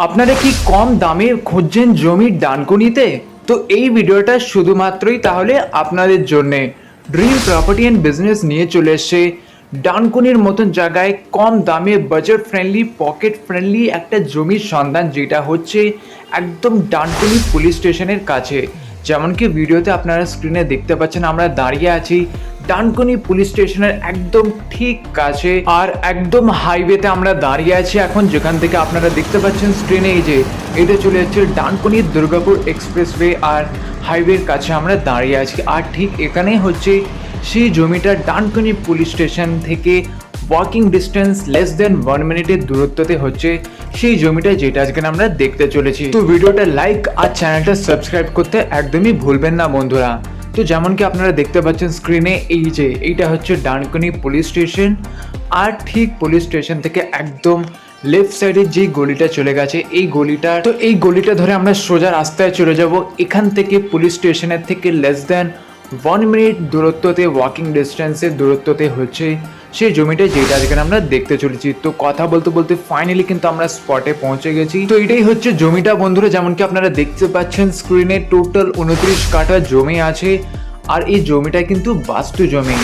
আপনারা কি কম দামে খুঁজছেন জমির ডানকুনিতে? তো এই ভিডিওটা শুধুমাত্রই তাহলে আপনাদের জন্যে। ড্রিম প্রপার্টি অ্যান্ড বিজনেস নিয়ে চলে এসছে ডানকুনির মতন জায়গায় কম দামে বাজেট ফ্রেন্ডলি পকেট ফ্রেন্ডলি একটা জমির সন্ধান, যেটা হচ্ছে একদম ডানকুনি পুলিশ স্টেশনের কাছে। যেমন কি ভিডিওতে আপনারা স্ক্রিনে দেখতে পাচ্ছেন, আমরা দাঁড়িয়ে আছি ডানকুনি পুলিশ স্টেশনের একদম ঠিক কাছে, আর একদম হাইওয়েতে আমরা দাঁড়িয়ে আছি এখন, যেখান থেকে আপনারা দেখতে পাচ্ছেন স্ক্রিনে এই যে এটা চলে যাচ্ছে ডানকুনি দুর্গাপুর এক্সপ্রেসওয়ে, আর হাইওয়ের কাছে আমরা দাঁড়িয়ে আছি। আর ঠিক এখানেই হচ্ছে সেই জমিটা ডানকুনি পুলিশ স্টেশন থেকে ওয়াকিং ডিস্টেন্স লেস দেন 1 মিনিটের দূরত্বতে হচ্ছে সেই জমিটা, যেটা আজকে আমরা দেখতে চলেছি। তো ভিডিওটা লাইক আর চ্যানেলটা সাবস্ক্রাইব করতে একদমই ভুলবেন না বন্ধুরা। তো যেমন কি আপনারা দেখতে পাচ্ছেন স্ক্রিনে এই যে এইটা হচ্ছে ডানকুনি পুলিশ স্টেশন, আর ঠিক পুলিশ স্টেশন থেকে একদম লেফট সাইডে যে গলিটা চলে গেছে এই গলিটা, তো এই গলিটা ধরে আমরা সোজা রাস্তায় চলে যাব। এখান থেকে পুলিশ স্টেশনের থেকে লেস দেন 1 মিনিট দূরত্বতে ওয়াকিং ডিস্টেন্সের দূরত্বতে হচ্ছে সেই জমিটা, যেটা আজকে আমরা দেখতে চলেছি। তো কথা বলতে বলতে ফাইনালি কিন্তু আমরা স্পটে পৌঁছে গেছি। তো এটাই হচ্ছে জমিটা বন্ধুরা, যেমন কি আপনারা দেখতে পাচ্ছেন স্ক্রিনে টোটাল 29 কাঠা জমি আছে, আর এই জমিটা কিন্তু বাস্তু জমি।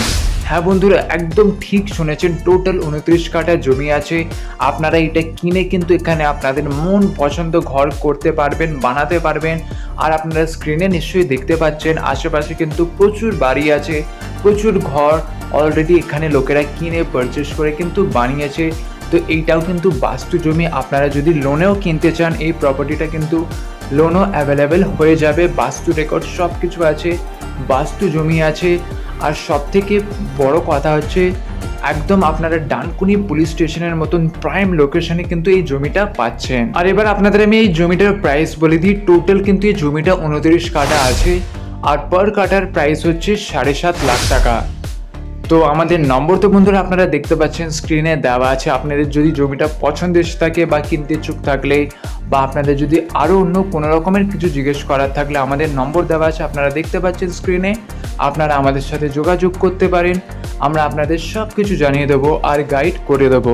হ্যাঁ বন্ধুরা, একদম ঠিক শুনেছেন, টোটাল 29 কাঠা জমি আছে। আপনারা এটা কিনে কিন্তু এখানে আপনাদের মন পছন্দ ঘর করতে পারবেন, বানাতে পারবেন। আর আপনারা স্ক্রিনে নিশ্চয়ই দেখতে পাচ্ছেন আশেপাশে কিন্তু প্রচুর বাড়ি আছে, প্রচুর ঘর অলরেডি এখানে লোকেরা কিনে পারচেস করে কিন্তু বানিয়েছে। তো এইটাও কিন্তু বাস্তু জমি। আপনারা যদি লোনেও কিনতে চান এই প্রপার্টিটা কিন্তু লোনও অ্যাভেলেবেল হয়ে যাবে। বাস্তু রেকর্ড সব কিছু আছে, বাস্তু জমি আছে। আর সব থেকে বড় কথা হচ্ছে একদম আপনারা ডানকুনি পুলিশ স্টেশনের মতন প্রাইম লোকেশনে কিন্তু এই জমিটা পাচ্ছেন। আর এবার আপনাদের আমি এই জমিটার প্রাইস বলে দিই। টোটাল কিন্তু এই জমিটা 29 কাঠা আছে, আর পার কাঠার প্রাইস হচ্ছে 7.5 লাখ টাকা। তো আমাদের নম্বর তো বন্ধুরা আপনারা দেখতে পাচ্ছেন স্ক্রিনে দেওয়া আছে। আপনাদের যদি জমিটা পছন্দের থাকে বা কিনতে ইচ্ছুক থাকলে, বা আপনাদের যদি আরও অন্য কোনো রকমের কিছু জিজ্ঞেস করার থাকলে আমাদের নম্বর দেওয়া আছে, আপনারা দেখতে পাচ্ছেন স্ক্রিনে। আপনারা আমাদের সাথে যোগাযোগ করতে পারেন, আমরা আপনাদের সব কিছু জানিয়ে দেবো আর গাইড করে দেবো।